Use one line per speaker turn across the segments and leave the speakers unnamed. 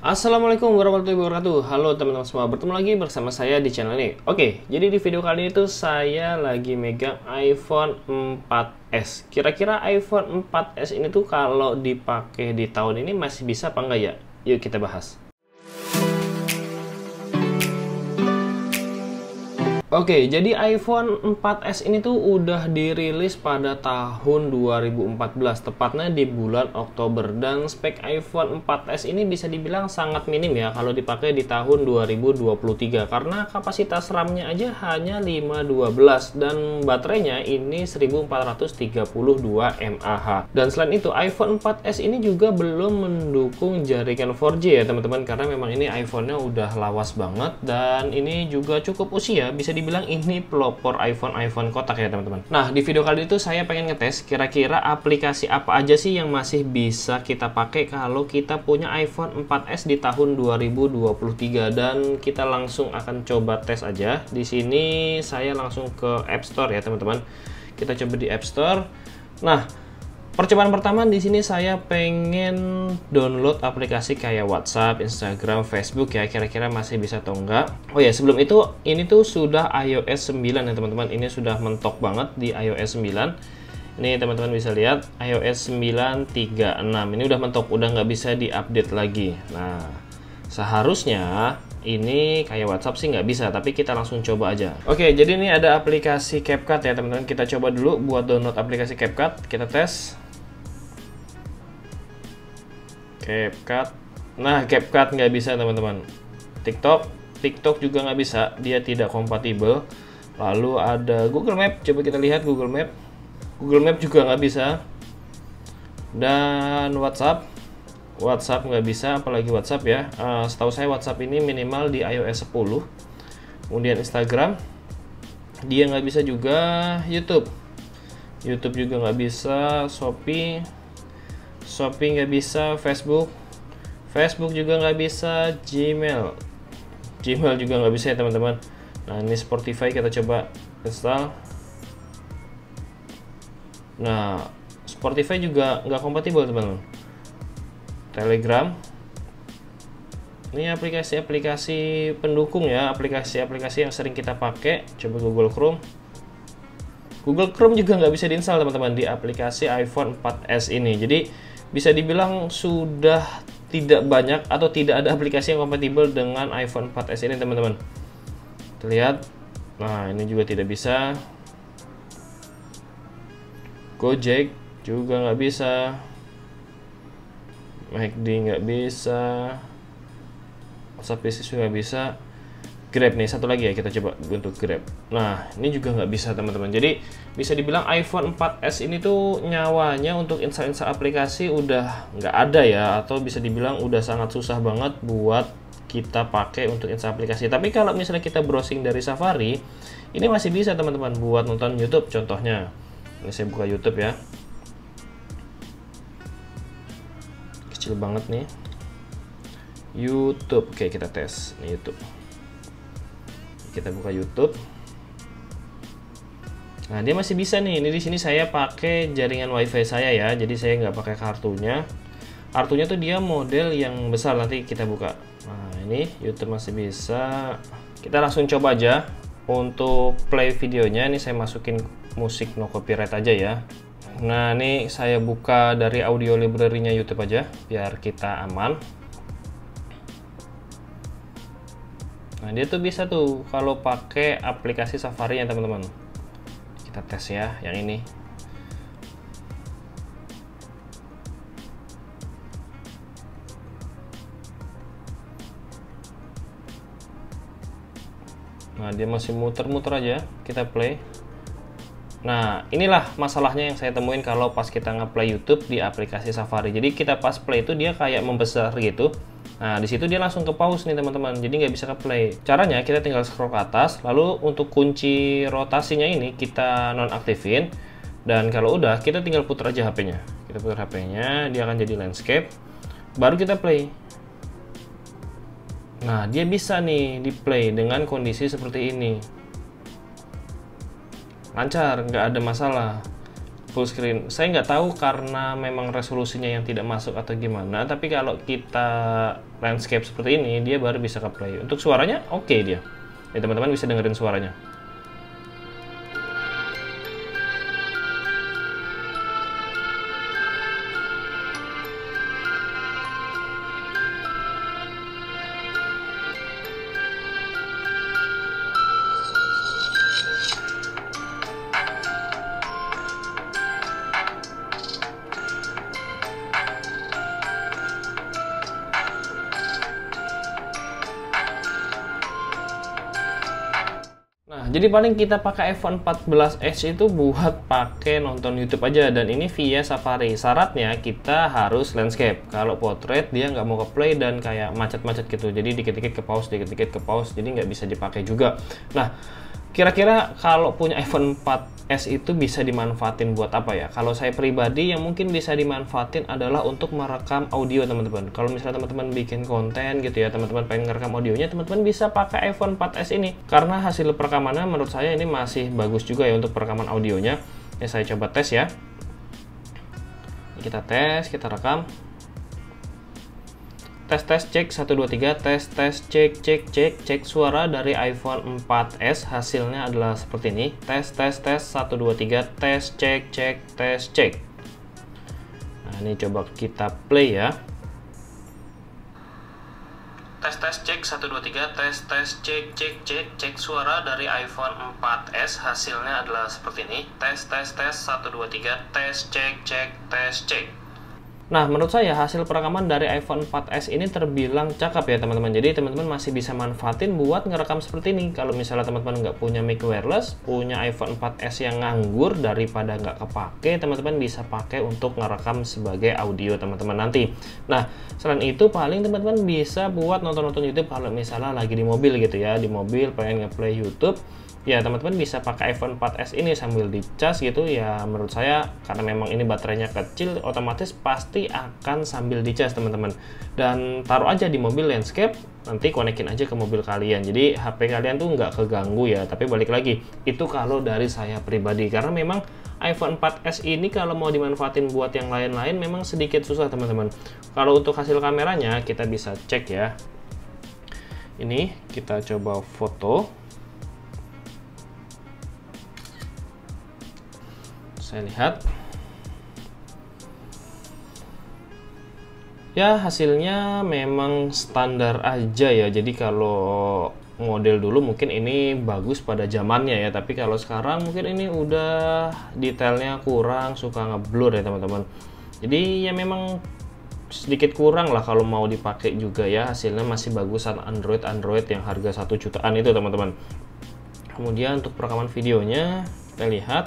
Assalamualaikum warahmatullahi wabarakatuh. Halo teman-teman semua, bertemu lagi bersama saya di channel ini. Oke, jadi di video kali ini tuh saya lagi megang iPhone 4S. Kira-kira iPhone 4S ini tuh kalau dipakai di tahun ini masih bisa apa enggak ya? Yuk kita bahas. Oke, jadi iPhone 4S ini tuh udah dirilis pada tahun 2014, tepatnya di bulan Oktober. Dan spek iPhone 4S ini bisa dibilang sangat minim ya kalau dipakai di tahun 2023, karena kapasitas RAM-nya aja hanya 512 dan baterainya ini 1432 mAh. Dan selain itu, iPhone 4S ini juga belum mendukung jaringan 4G ya teman-teman, karena memang ini iPhone-nya udah lawas banget dan ini juga cukup usia, bisa dibilang ini pelopor iPhone kotak ya teman-teman. Nah, di video kali itu saya pengen ngetes kira-kira aplikasi apa aja sih yang masih bisa kita pakai kalau kita punya iPhone 4S di tahun 2023, dan kita langsung akan coba tes aja. Di sini saya langsung ke App Store ya teman-teman. Kita coba di App Store. Nah, percobaan pertama di sini saya pengen download aplikasi kayak WhatsApp, Instagram, Facebook ya, kira-kira masih bisa atau enggak. Oh ya, sebelum itu ini tuh sudah iOS 9 ya teman-teman. Ini sudah mentok banget di iOS 9. Ini teman-teman bisa lihat iOS 9.36. Ini udah mentok, udah nggak bisa diupdate lagi. Nah, seharusnya ini kayak WhatsApp sih nggak bisa, tapi kita langsung coba aja. Oke, jadi ini ada aplikasi CapCut ya teman-teman. Kita coba dulu buat download aplikasi CapCut. Kita tes. CapCut. Nah, CapCut nggak bisa teman-teman. TikTok juga nggak bisa, dia tidak kompatibel. Lalu ada Google Map, coba kita lihat Google Map. Google Map juga nggak bisa. Dan WhatsApp nggak bisa, apalagi WhatsApp ya. Setahu saya WhatsApp ini minimal di iOS 10. Kemudian Instagram, dia nggak bisa juga. YouTube juga nggak bisa. Shopee nggak bisa. Facebook juga nggak bisa. Gmail juga nggak bisa ya teman-teman. Nah, ini Spotify kita coba install. Nah, Spotify juga nggak kompatibel teman-teman. Telegram, ini aplikasi-aplikasi pendukung ya, aplikasi-aplikasi yang sering kita pakai. Coba Google Chrome juga nggak bisa diinstal teman-teman di aplikasi iPhone 4S ini. Jadi bisa dibilang sudah tidak banyak atau tidak ada aplikasi yang kompatibel dengan iPhone 4S ini teman-teman. Terlihat. Nah, ini juga tidak bisa. Gojek juga nggak bisa. McD nggak bisa. WhatsApp Business juga nggak bisa. Grab nih, satu lagi ya, kita coba untuk Grab. Nah, ini juga nggak bisa teman-teman. Jadi bisa dibilang iPhone 4S ini tuh nyawanya untuk install aplikasi udah nggak ada ya, atau bisa dibilang udah sangat susah banget buat kita pakai untuk install aplikasi. Tapi kalau misalnya kita browsing dari Safari, ini masih bisa teman-teman buat nonton YouTube contohnya. Ini saya buka YouTube ya. Kecil banget nih. YouTube. Oke, kita tes. Ini YouTube. Kita buka YouTube. Nah, dia masih bisa nih. Ini di sini saya pakai jaringan WiFi saya ya. Jadi saya nggak pakai kartunya. Kartunya tuh dia model yang besar. Nanti kita buka. Nah, ini YouTube masih bisa. Kita langsung coba aja untuk play videonya. Ini saya masukin musik no copyright aja ya. Nah, ini saya buka dari audio library-nya YouTube aja biar kita aman. Nah, dia tuh bisa tuh kalau pakai aplikasi Safari ya teman-teman. Kita tes ya yang ini. Nah, dia masih muter-muter aja. Kita play. Nah, inilah masalahnya yang saya temuin kalau pas kita nge-play YouTube di aplikasi Safari. Jadi kita pas play itu dia kayak membesar gitu. Nah, di situ dia langsung ke pause nih teman-teman. Jadi nggak bisa ke play. Caranya kita tinggal scroll ke atas, lalu untuk kunci rotasinya ini kita nonaktifin. Dan kalau udah, kita tinggal putar aja HP-nya. Kita putar HP-nya, dia akan jadi landscape. Baru kita play. Nah, dia bisa nih di play dengan kondisi seperti ini. Lancar, nggak ada masalah. full screen. Saya nggak tahu karena memang resolusinya yang tidak masuk atau gimana, tapi kalau kita landscape seperti ini, dia baru bisa ke play. Untuk suaranya oke dia. Ya, teman-teman bisa dengerin suaranya. Nah, jadi paling kita pakai iPhone 14s itu buat pakai nonton YouTube aja, dan ini via Safari. Syaratnya kita harus landscape. Kalau portrait dia nggak mau ke play dan kayak macet-macet gitu. Jadi dikit-dikit ke pause, dikit-dikit ke pause. Jadi nggak bisa dipakai juga. Nah, kira-kira kalau punya iPhone 4s itu bisa dimanfaatin buat apa ya? Kalau saya pribadi yang mungkin bisa dimanfaatin adalah untuk merekam audio, teman-teman. Kalau misalnya teman-teman bikin konten gitu ya, teman-teman pengen ngerekam audionya, teman-teman bisa pakai iPhone 4s ini. Karena hasil perekamannya menurut saya ini masih bagus juga ya untuk perekaman audionya. Ya, saya coba tes ya. Kita tes, kita rekam. Tes cek 1 2 3, tes cek suara dari iPhone 4s hasilnya adalah seperti ini. Tes 1 2 3, tes cek. Nah, ini coba kita play ya. Tes cek 1 2 3, tes cek suara dari iPhone 4s hasilnya adalah seperti ini. Tes 1 2 3, tes cek. Nah, menurut saya hasil perekaman dari iPhone 4s ini terbilang cakep ya, teman-teman. Jadi teman-teman masih bisa manfaatin buat ngerekam seperti ini. Kalau misalnya teman-teman nggak punya mic wireless, punya iPhone 4s yang nganggur, daripada nggak kepake, teman-teman bisa pakai untuk ngerekam sebagai audio teman-teman nanti. Nah, selain itu paling teman-teman bisa buat nonton-nonton YouTube kalau misalnya lagi di mobil gitu ya, di mobil pengen nge-play YouTube. Ya, teman-teman bisa pakai iPhone 4s ini sambil dicas gitu ya. Menurut saya karena memang ini baterainya kecil, otomatis pasti akan sambil dicas, teman-teman. Dan taruh aja di mobil landscape, nanti konekin aja ke mobil kalian. Jadi HP kalian tuh nggak keganggu ya. Tapi balik lagi, itu kalau dari saya pribadi, karena memang iPhone 4s ini kalau mau dimanfaatin buat yang lain-lain memang sedikit susah, teman-teman. Kalau untuk hasil kameranya kita bisa cek ya. Ini kita coba foto. Saya lihat ya, hasilnya memang standar aja ya. Jadi kalau model dulu mungkin ini bagus pada zamannya ya, tapi kalau sekarang mungkin ini udah detailnya kurang, suka ngeblur ya, teman-teman. Jadi ya memang sedikit kurang lah kalau mau dipakai juga ya. Hasilnya masih bagusan Android yang harga 1 jutaan itu, teman-teman. Kemudian untuk perekaman videonya kita lihat.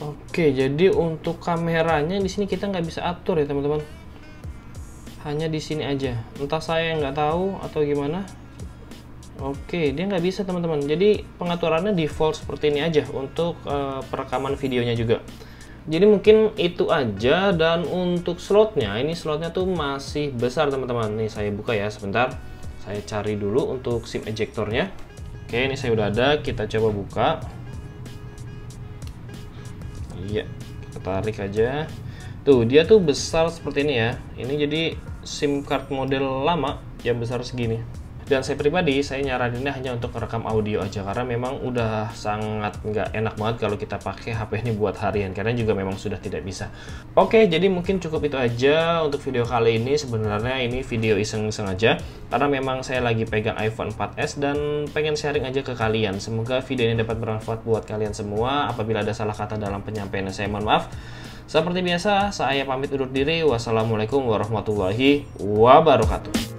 Oke, jadi untuk kameranya di sini kita nggak bisa atur ya, teman-teman. Hanya di sini aja. Entah saya yang nggak tahu atau gimana. Oke, dia nggak bisa, teman-teman. Jadi pengaturannya default seperti ini aja untuk perekaman videonya juga. Jadi mungkin itu aja. Dan untuk slotnya, ini slotnya tuh masih besar, teman-teman. Nih saya buka ya sebentar. Saya cari dulu untuk SIM ejectornya. Oke, ini saya udah ada. Kita coba buka. Iya, kita tarik aja. Tuh, dia tuh besar seperti ini ya. Ini jadi SIM card model lama yang besar segini. Dan saya pribadi, saya nyaraninnya hanya untuk merekam audio aja, karena memang udah sangat nggak enak banget kalau kita pakai HP ini buat harian, karena juga memang sudah tidak bisa. Oke, jadi mungkin cukup itu aja untuk video kali ini. Sebenarnya ini video iseng-iseng aja, karena memang saya lagi pegang iPhone 4s dan pengen sharing aja ke kalian. Semoga video ini dapat bermanfaat buat kalian semua. Apabila ada salah kata dalam penyampaiannya, saya mohon maaf. Seperti biasa, saya pamit undur diri. Wassalamualaikum warahmatullahi wabarakatuh.